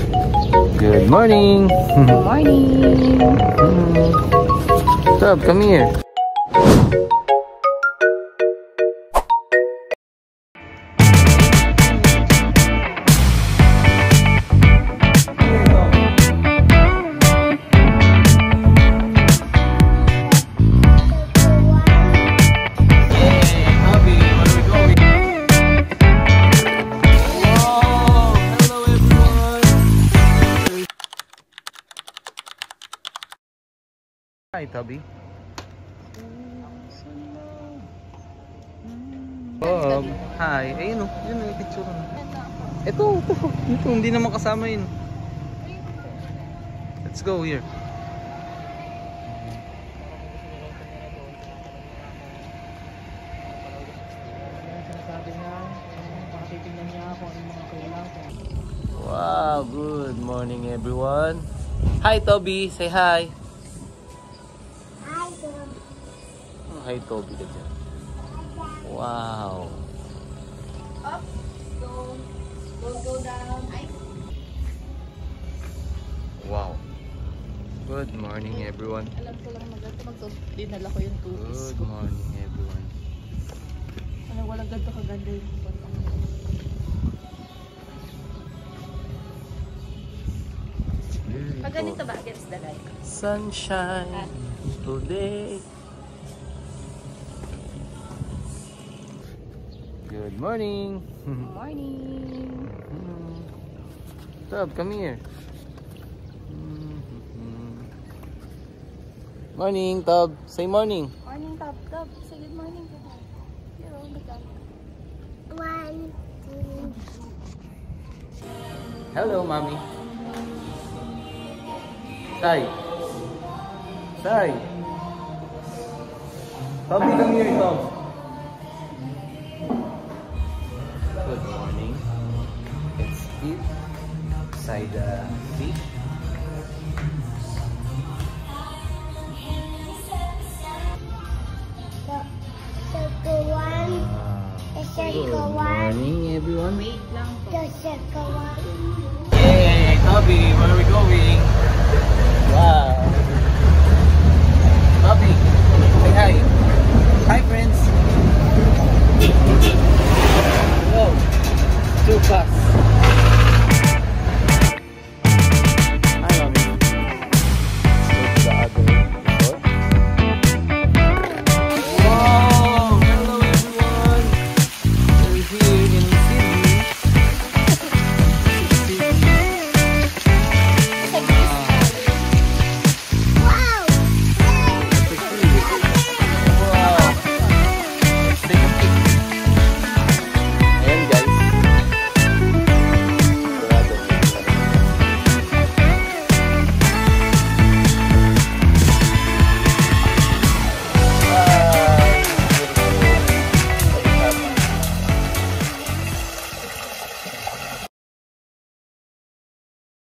Good morning. Good morning. What's up? Come here. Hi, Tubby. Bob. Hi. Ayun o. Yun o yung picture na. Ito. Hindi naman kasama yun. Let's go here. Wow. Good morning, everyone. Hi, Toby. Say hi. Hi, Toby ka dyan. Wow. Up. Go down. Wow. Good morning, everyone. Alam ko lang dinala ko yung tubis Good ko. morning, everyone. Ano, walang ganito kaganda yung pantang. Pag ganito ba against the light? Sunshine today. Good morning. Good morning. What's up? Come here. Morning, Tub. Say morning. Morning, Top. Say good morning. Here, on the camera. 1, 2. Hello, mommy. Sai. Tubby, come here, Tub. Good morning. Let's eat beside the fish. Good morning, everyone. Wait lang po. Hey, Tubby, where are we going? Wow. Tubby, say hi. Hi, friends. Whoa, too fast.